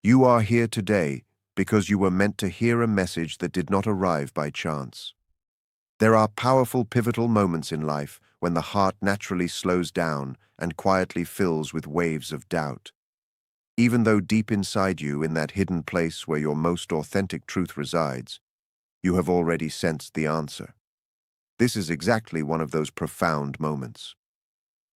You are here today because you were meant to hear a message that did not arrive by chance. There are powerful pivotal moments in life when the heart naturally slows down and quietly fills with waves of doubt. Even though deep inside you, in that hidden place where your most authentic truth resides, you have already sensed the answer. This is exactly one of those profound moments.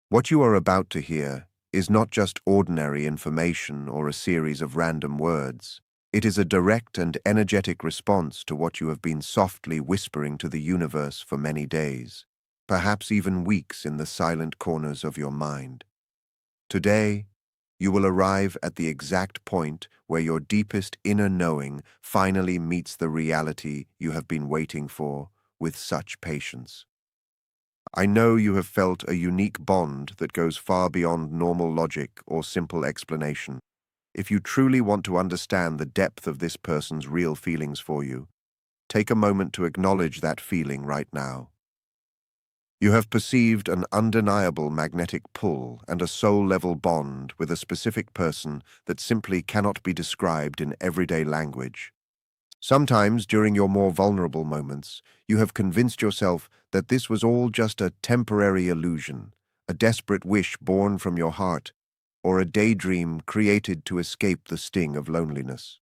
What you are about to hear is not just ordinary information or a series of random words. It is a direct and energetic response to what you have been softly whispering to the universe for many days, perhaps even weeks in the silent corners of your mind. Today, you will arrive at the exact point where your deepest inner knowing finally meets the reality you have been waiting for with such patience. I know you have felt a unique bond that goes far beyond normal logic or simple explanation. If you truly want to understand the depth of this person's real feelings for you, take a moment to acknowledge that feeling right now. You have perceived an undeniable magnetic pull and a soul-level bond with a specific person that simply cannot be described in everyday language. Sometimes, during your more vulnerable moments, you have convinced yourself that this was all just a temporary illusion, a desperate wish born from your heart, or a daydream created to escape the sting of loneliness.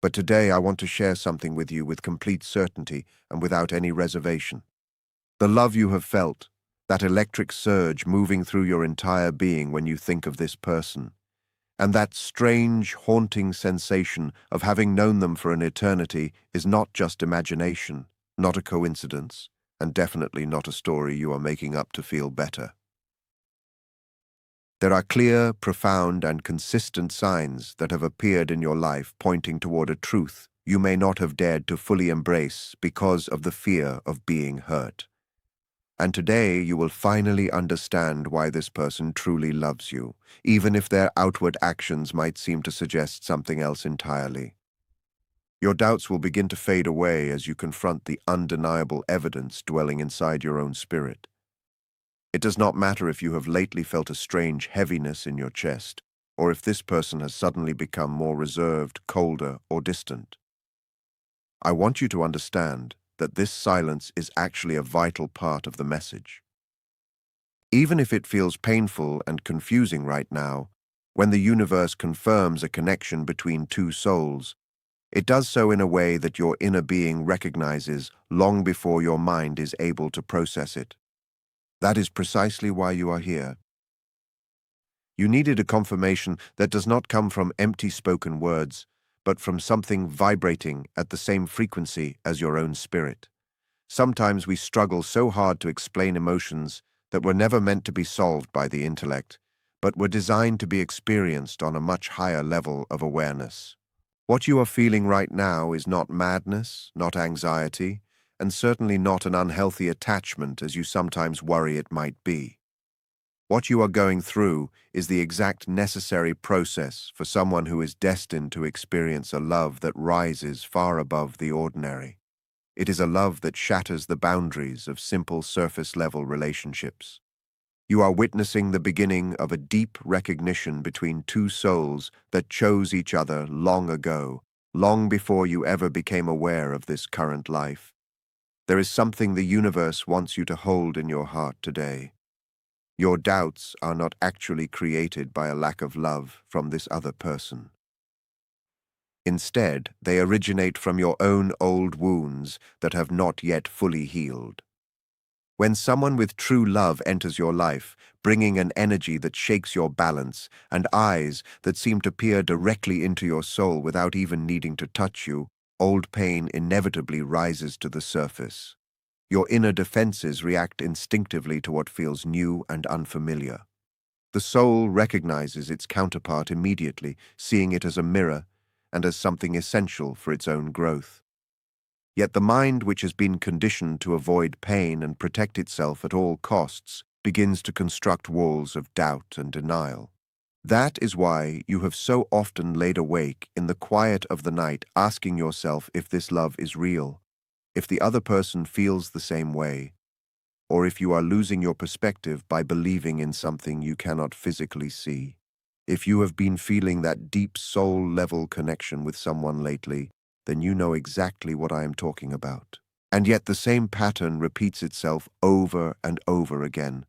But today I want to share something with you with complete certainty and without any reservation. The love you have felt, that electric surge moving through your entire being when you think of this person, and that strange, haunting sensation of having known them for an eternity is not just imagination, not a coincidence, and definitely not a story you are making up to feel better. There are clear, profound, and consistent signs that have appeared in your life pointing toward a truth you may not have dared to fully embrace because of the fear of being hurt. And today you will finally understand why this person truly loves you, even if their outward actions might seem to suggest something else entirely. Your doubts will begin to fade away as you confront the undeniable evidence dwelling inside your own spirit. It does not matter if you have lately felt a strange heaviness in your chest, or if this person has suddenly become more reserved, colder, or distant. I want you to understand that this silence is actually a vital part of the message. Even if it feels painful and confusing right now, when the universe confirms a connection between two souls, it does so in a way that your inner being recognizes long before your mind is able to process it. That is precisely why you are here. You needed a confirmation that does not come from empty spoken words, but from something vibrating at the same frequency as your own spirit. Sometimes we struggle so hard to explain emotions that were never meant to be solved by the intellect, but were designed to be experienced on a much higher level of awareness. What you are feeling right now is not madness, not anxiety, and certainly not an unhealthy attachment as you sometimes worry it might be. What you are going through is the exact necessary process for someone who is destined to experience a love that rises far above the ordinary. It is a love that shatters the boundaries of simple surface-level relationships. You are witnessing the beginning of a deep recognition between two souls that chose each other long ago, long before you ever became aware of this current life. There is something the universe wants you to hold in your heart today. Your doubts are not actually created by a lack of love from this other person. Instead, they originate from your own old wounds that have not yet fully healed. When someone with true love enters your life, bringing an energy that shakes your balance and eyes that seem to peer directly into your soul without even needing to touch you, old pain inevitably rises to the surface. Your inner defenses react instinctively to what feels new and unfamiliar. The soul recognizes its counterpart immediately, seeing it as a mirror and as something essential for its own growth. Yet the mind, which has been conditioned to avoid pain and protect itself at all costs, begins to construct walls of doubt and denial. That is why you have so often laid awake in the quiet of the night asking yourself if this love is real, if the other person feels the same way, or if you are losing your perspective by believing in something you cannot physically see. If you have been feeling that deep soul-level connection with someone lately, then you know exactly what I am talking about. And yet the same pattern repeats itself over and over again.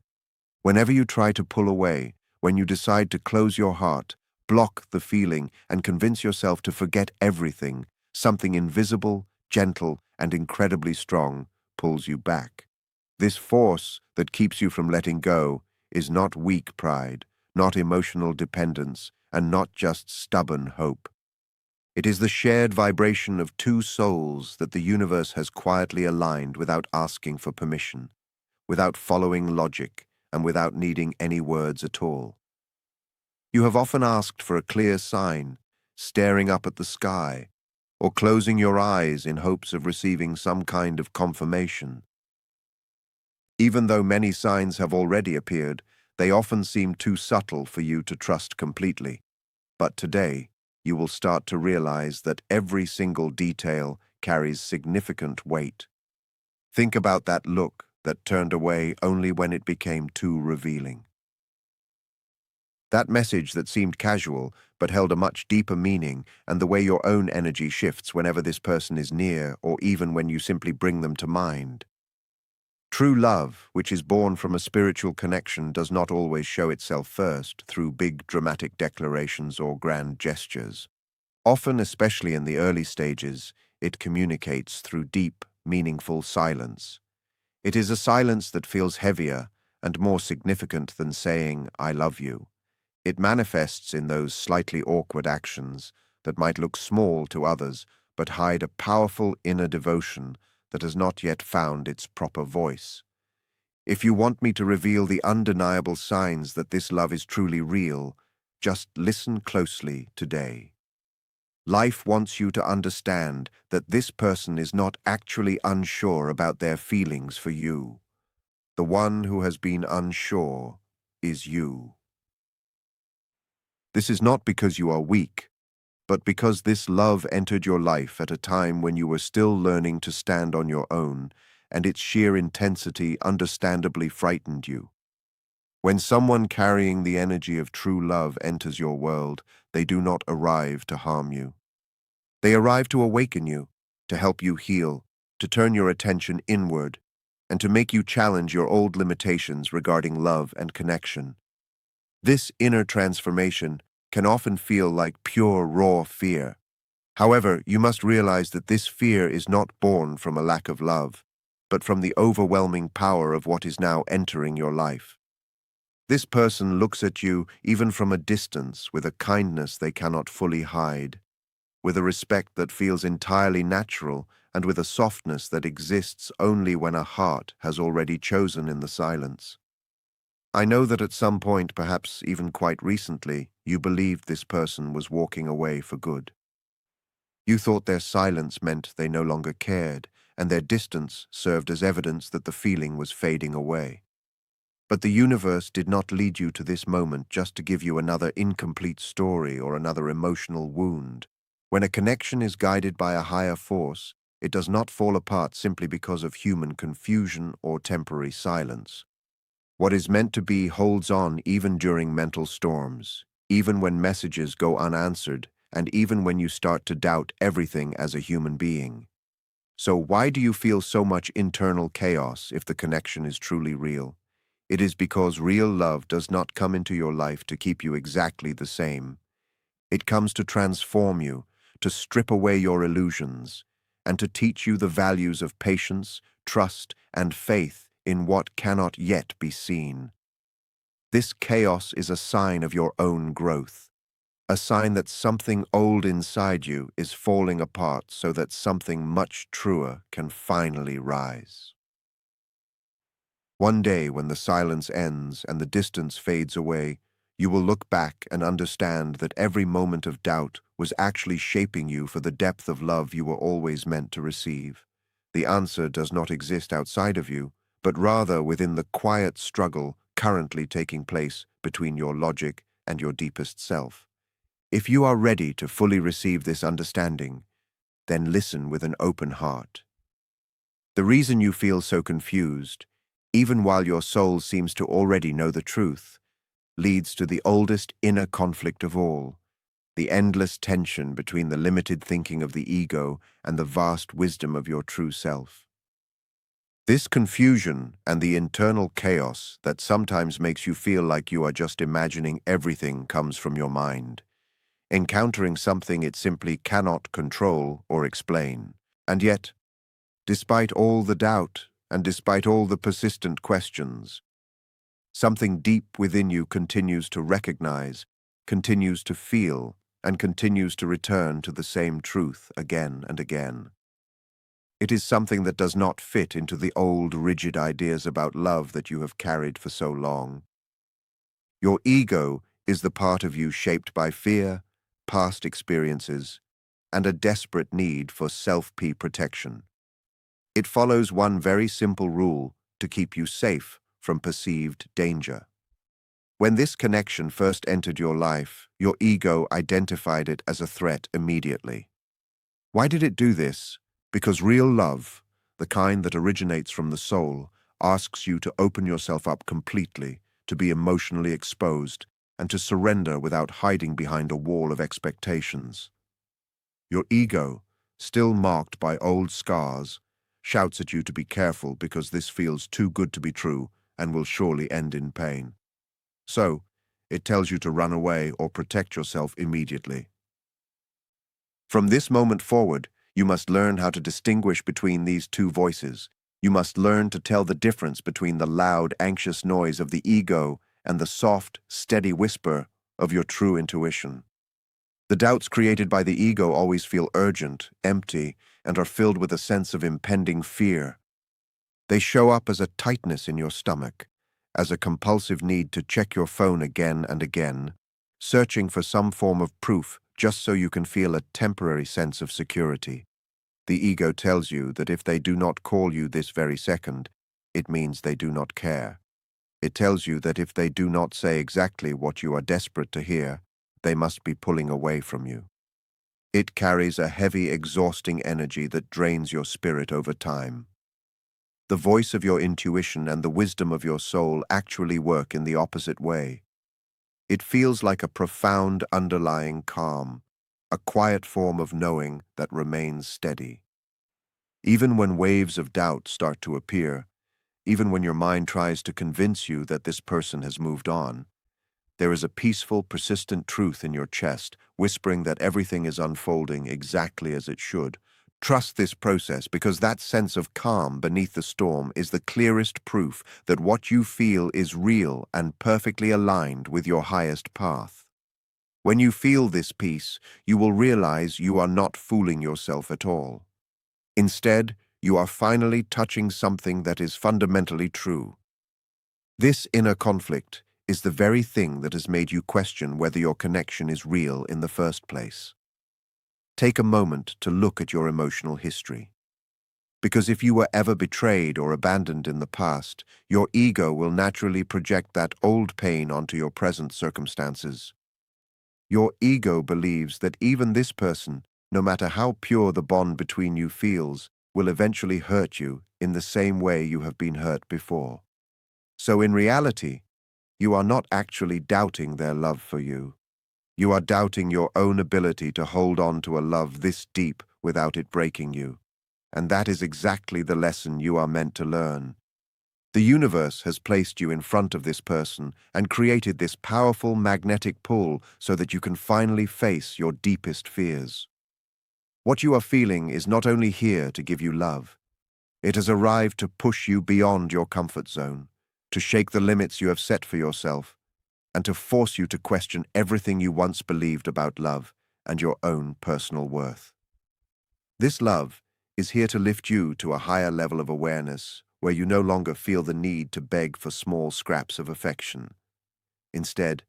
Whenever you try to pull away, when you decide to close your heart, block the feeling, and convince yourself to forget everything, something invisible, gentle, and incredibly strong pulls you back. This force that keeps you from letting go is not weak pride, not emotional dependence, and not just stubborn hope. It is the shared vibration of two souls that the universe has quietly aligned without asking for permission, without following logic, and without needing any words at all. You have often asked for a clear sign, staring up at the sky, or closing your eyes in hopes of receiving some kind of confirmation. Even though many signs have already appeared, they often seem too subtle for you to trust completely. But today, you will start to realize that every single detail carries significant weight. Think about that look that turned away only when it became too revealing. That message that seemed casual but held a much deeper meaning, and the way your own energy shifts whenever this person is near or even when you simply bring them to mind. True love, which is born from a spiritual connection, does not always show itself first through big dramatic declarations or grand gestures. Often, especially in the early stages, it communicates through deep, meaningful silence. It is a silence that feels heavier and more significant than saying, "I love you." It manifests in those slightly awkward actions that might look small to others but hide a powerful inner devotion that has not yet found its proper voice. If you want me to reveal the undeniable signs that this love is truly real, just listen closely today. Life wants you to understand that this person is not actually unsure about their feelings for you. The one who has been unsure is you. This is not because you are weak, but because this love entered your life at a time when you were still learning to stand on your own, and its sheer intensity understandably frightened you. When someone carrying the energy of true love enters your world, they do not arrive to harm you. They arrive to awaken you, to help you heal, to turn your attention inward, and to make you challenge your old limitations regarding love and connection. This inner transformation can often feel like pure, raw fear. However, you must realize that this fear is not born from a lack of love, but from the overwhelming power of what is now entering your life. This person looks at you even from a distance with a kindness they cannot fully hide, with a respect that feels entirely natural, and with a softness that exists only when a heart has already chosen in the silence. I know that at some point, perhaps even quite recently, you believed this person was walking away for good. You thought their silence meant they no longer cared, and their distance served as evidence that the feeling was fading away. But the universe did not lead you to this moment just to give you another incomplete story or another emotional wound. When a connection is guided by a higher force, it does not fall apart simply because of human confusion or temporary silence. What is meant to be holds on even during mental storms, even when messages go unanswered, and even when you start to doubt everything as a human being. So why do you feel so much internal chaos if the connection is truly real? It is because real love does not come into your life to keep you exactly the same. It comes to transform you, to strip away your illusions, and to teach you the values of patience, trust, and faith in what cannot yet be seen. This chaos is a sign of your own growth, a sign that something old inside you is falling apart so that something much truer can finally rise. One day, when the silence ends and the distance fades away, you will look back and understand that every moment of doubt was actually shaping you for the depth of love you were always meant to receive. The answer does not exist outside of you, but rather within the quiet struggle currently taking place between your logic and your deepest self. If you are ready to fully receive this understanding, then listen with an open heart. The reason you feel so confused, even while your soul seems to already know the truth, leads to the oldest inner conflict of all, the endless tension between the limited thinking of the ego and the vast wisdom of your true self. This confusion and the internal chaos that sometimes makes you feel like you are just imagining everything comes from your mind, encountering something it simply cannot control or explain. And yet, despite all the doubt and despite all the persistent questions, something deep within you continues to recognize, continues to feel, and continues to return to the same truth again and again. It is something that does not fit into the old, rigid ideas about love that you have carried for so long. Your ego is the part of you shaped by fear, past experiences, and a desperate need for self-protection. It follows one very simple rule to keep you safe from perceived danger. When this connection first entered your life, your ego identified it as a threat immediately. Why did it do this? Because real love, the kind that originates from the soul, asks you to open yourself up completely, to be emotionally exposed, and to surrender without hiding behind a wall of expectations. Your ego, still marked by old scars, shouts at you to be careful because this feels too good to be true and will surely end in pain. So, it tells you to run away or protect yourself immediately. From this moment forward, you must learn how to distinguish between these two voices. You must learn to tell the difference between the loud, anxious noise of the ego and the soft, steady whisper of your true intuition. The doubts created by the ego always feel urgent, empty, and are filled with a sense of impending fear. They show up as a tightness in your stomach, as a compulsive need to check your phone again and again, searching for some form of proof just so you can feel a temporary sense of security. The ego tells you that if they do not call you this very second, it means they do not care. It tells you that if they do not say exactly what you are desperate to hear, they must be pulling away from you. It carries a heavy, exhausting energy that drains your spirit over time. The voice of your intuition and the wisdom of your soul actually work in the opposite way. It feels like a profound underlying calm, a quiet form of knowing that remains steady. Even when waves of doubt start to appear, even when your mind tries to convince you that this person has moved on, there is a peaceful, persistent truth in your chest, whispering that everything is unfolding exactly as it should. Trust this process because that sense of calm beneath the storm is the clearest proof that what you feel is real and perfectly aligned with your highest path. When you feel this peace, you will realize you are not fooling yourself at all. Instead, you are finally touching something that is fundamentally true. This inner conflict is the very thing that has made you question whether your connection is real in the first place. Take a moment to look at your emotional history. Because if you were ever betrayed or abandoned in the past, your ego will naturally project that old pain onto your present circumstances. Your ego believes that even this person, no matter how pure the bond between you feels, will eventually hurt you in the same way you have been hurt before. So in reality, you are not actually doubting their love for you. You are doubting your own ability to hold on to a love this deep without it breaking you. And that is exactly the lesson you are meant to learn. The universe has placed you in front of this person and created this powerful magnetic pull so that you can finally face your deepest fears. What you are feeling is not only here to give you love. It has arrived to push you beyond your comfort zone, to shake the limits you have set for yourself, and to force you to question everything you once believed about love and your own personal worth. This love is here to lift you to a higher level of awareness, where you no longer feel the need to beg for small scraps of affection. Instead,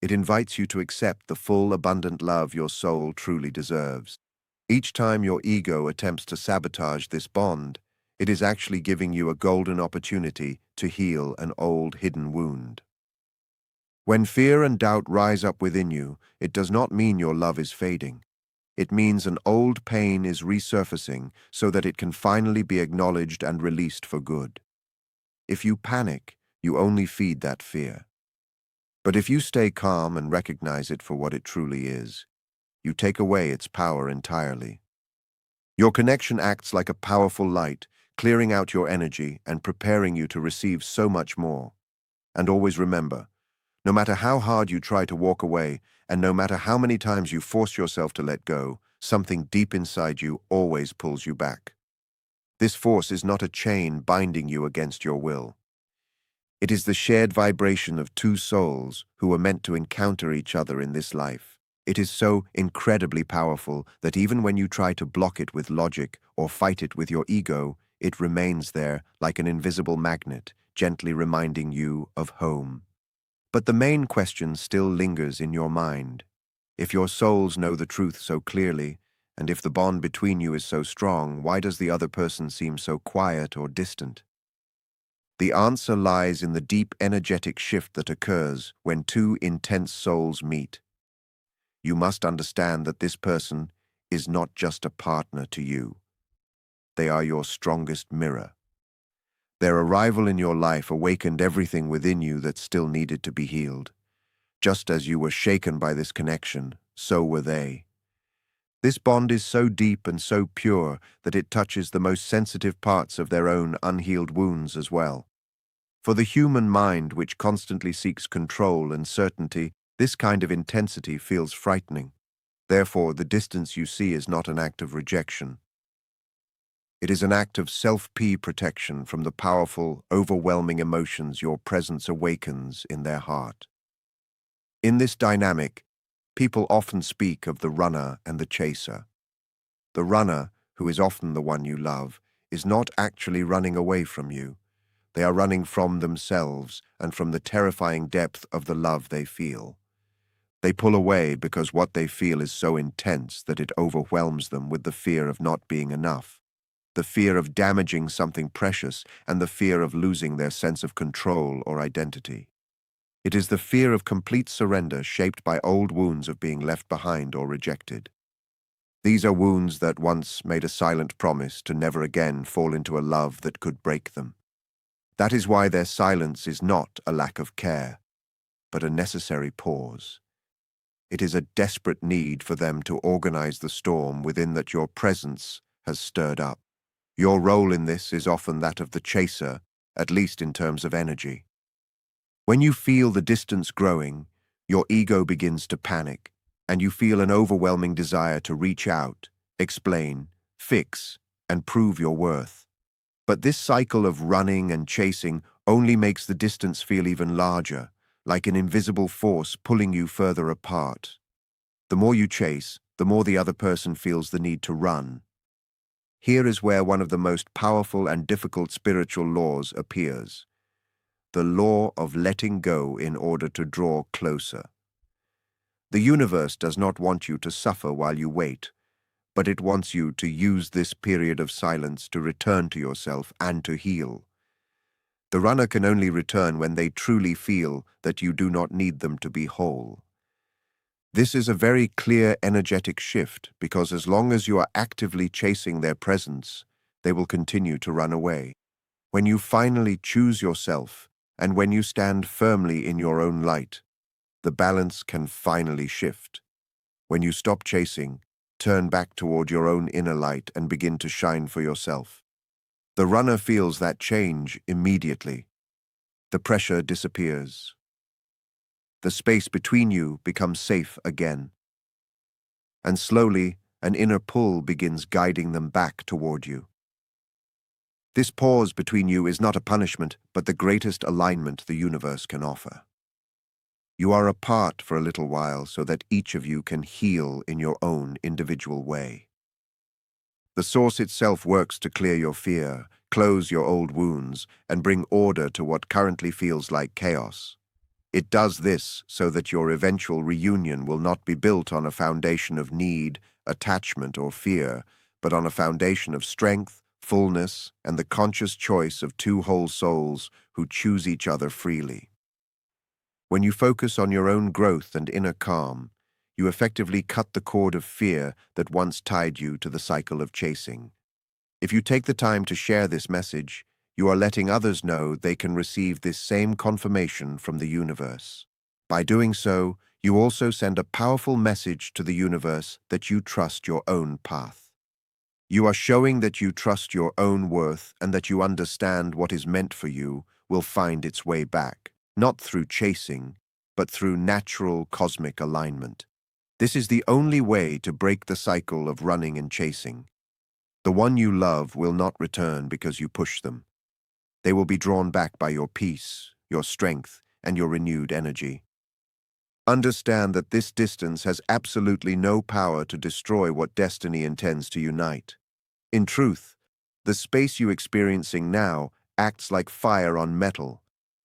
it invites you to accept the full, abundant love your soul truly deserves. Each time your ego attempts to sabotage this bond, it is actually giving you a golden opportunity to heal an old, hidden wound. When fear and doubt rise up within you, it does not mean your love is fading. It means an old pain is resurfacing so that it can finally be acknowledged and released for good. If you panic, you only feed that fear. But if you stay calm and recognize it for what it truly is, you take away its power entirely. Your connection acts like a powerful light, clearing out your energy and preparing you to receive so much more. And always remember, no matter how hard you try to walk away, and no matter how many times you force yourself to let go, something deep inside you always pulls you back. This force is not a chain binding you against your will. It is the shared vibration of two souls who were meant to encounter each other in this life. It is so incredibly powerful that even when you try to block it with logic or fight it with your ego, it remains there like an invisible magnet, gently reminding you of home. But the main question still lingers in your mind. If your souls know the truth so clearly, and if the bond between you is so strong, why does the other person seem so quiet or distant? The answer lies in the deep energetic shift that occurs when two intense souls meet. You must understand that this person is not just a partner to you. They are your strongest mirror. Their arrival in your life awakened everything within you that still needed to be healed. Just as you were shaken by this connection, so were they. This bond is so deep and so pure that it touches the most sensitive parts of their own unhealed wounds as well. For the human mind, which constantly seeks control and certainty, this kind of intensity feels frightening. Therefore, the distance you see is not an act of rejection. It is an act of self-protection from the powerful, overwhelming emotions your presence awakens in their heart. In this dynamic, people often speak of the runner and the chaser. The runner, who is often the one you love, is not actually running away from you. They are running from themselves and from the terrifying depth of the love they feel. They pull away because what they feel is so intense that it overwhelms them with the fear of not being enough, the fear of damaging something precious, and the fear of losing their sense of control or identity. It is the fear of complete surrender shaped by old wounds of being left behind or rejected. These are wounds that once made a silent promise to never again fall into a love that could break them. That is why their silence is not a lack of care, but a necessary pause. It is a desperate need for them to organize the storm within that your presence has stirred up. Your role in this is often that of the chaser, at least in terms of energy. When you feel the distance growing, your ego begins to panic, and you feel an overwhelming desire to reach out, explain, fix, and prove your worth. But this cycle of running and chasing only makes the distance feel even larger, like an invisible force pulling you further apart. The more you chase, the more the other person feels the need to run. Here is where one of the most powerful and difficult spiritual laws appears: the law of letting go in order to draw closer. The universe does not want you to suffer while you wait, but it wants you to use this period of silence to return to yourself and to heal. The runner can only return when they truly feel that you do not need them to be whole. This is a very clear energetic shift because as long as you are actively chasing their presence, they will continue to run away. When you finally choose yourself, and when you stand firmly in your own light, the balance can finally shift. When you stop chasing, turn back toward your own inner light and begin to shine for yourself. The runner feels that change immediately. The pressure disappears. The space between you becomes safe again. And slowly, an inner pull begins guiding them back toward you. This pause between you is not a punishment, but the greatest alignment the universe can offer. You are apart for a little while so that each of you can heal in your own individual way. The source itself works to clear your fear, close your old wounds, and bring order to what currently feels like chaos. It does this so that your eventual reunion will not be built on a foundation of need, attachment, or fear, but on a foundation of strength, fullness, and the conscious choice of two whole souls who choose each other freely. When you focus on your own growth and inner calm, you effectively cut the cord of fear that once tied you to the cycle of chasing. If you take the time to share this message, you are letting others know they can receive this same confirmation from the universe. By doing so, you also send a powerful message to the universe that you trust your own path. You are showing that you trust your own worth and that you understand what is meant for you will find its way back, not through chasing, but through natural cosmic alignment. This is the only way to break the cycle of running and chasing. The one you love will not return because you push them. They will be drawn back by your peace, your strength, and your renewed energy. Understand that this distance has absolutely no power to destroy what destiny intends to unite. In truth, the space you're experiencing now acts like fire on metal.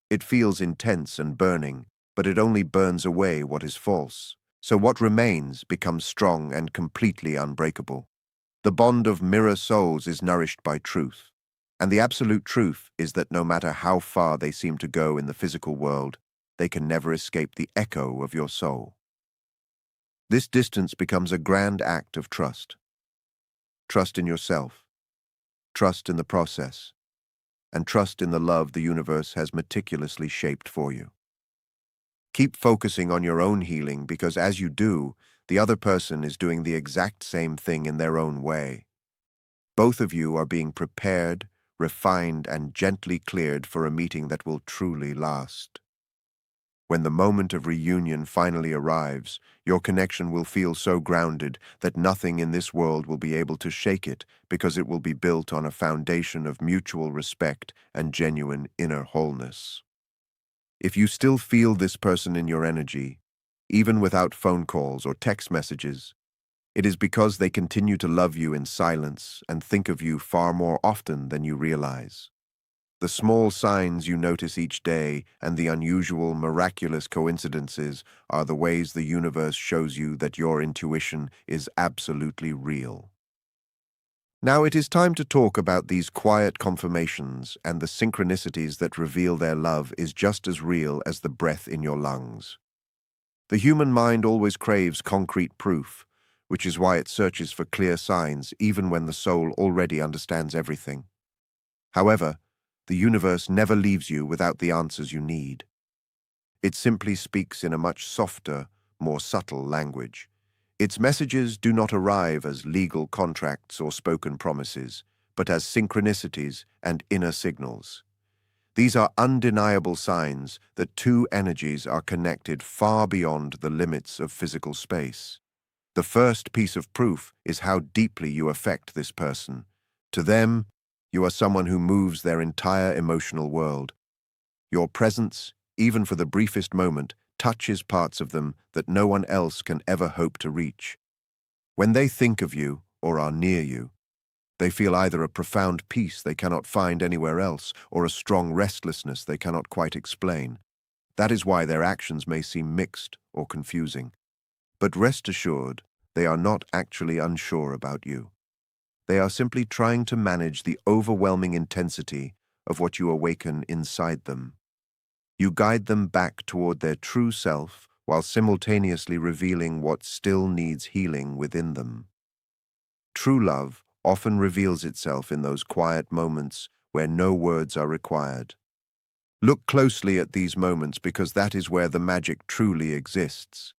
It feels intense and burning, but it only burns away what is false. So what remains becomes strong and completely unbreakable. The bond of mirror souls is nourished by truth. And the absolute truth is that no matter how far they seem to go in the physical world, they can never escape the echo of your soul. This distance becomes a grand act of trust. Trust in yourself, trust in the process, and trust in the love the universe has meticulously shaped for you. Keep focusing on your own healing because as you do, the other person is doing the exact same thing in their own way. Both of you are being prepared, refined, and gently cleared for a meeting that will truly last. When the moment of reunion finally arrives, your connection will feel so grounded that nothing in this world will be able to shake it because it will be built on a foundation of mutual respect and genuine inner wholeness. If you still feel this person in your energy, even without phone calls or text messages, it is because they continue to love you in silence and think of you far more often than you realize. The small signs you notice each day and the unusual, miraculous coincidences are the ways the universe shows you that your intuition is absolutely real. Now it is time to talk about these quiet confirmations and the synchronicities that reveal their love is just as real as the breath in your lungs. The human mind always craves concrete proof, which is why it searches for clear signs even when the soul already understands everything. However, the universe never leaves you without the answers you need. It simply speaks in a much softer, more subtle language. Its messages do not arrive as legal contracts or spoken promises, but as synchronicities and inner signals. These are undeniable signs that two energies are connected far beyond the limits of physical space. The first piece of proof is how deeply you affect this person. To them, you are someone who moves their entire emotional world. Your presence, even for the briefest moment, touches parts of them that no one else can ever hope to reach. When they think of you or are near you, they feel either a profound peace they cannot find anywhere else or a strong restlessness they cannot quite explain. That is why their actions may seem mixed or confusing. But rest assured, they are not actually unsure about you. They are simply trying to manage the overwhelming intensity of what you awaken inside them. You guide them back toward their true self while simultaneously revealing what still needs healing within them. True love often reveals itself in those quiet moments where no words are required. Look closely at these moments because that is where the magic truly exists.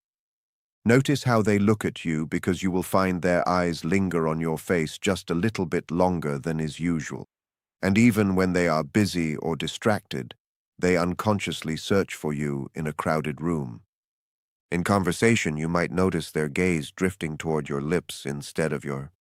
Notice how they look at you because you will find their eyes linger on your face just a little bit longer than is usual. And even when they are busy or distracted, they unconsciously search for you in a crowded room. In conversation, you might notice their gaze drifting toward your lips instead of your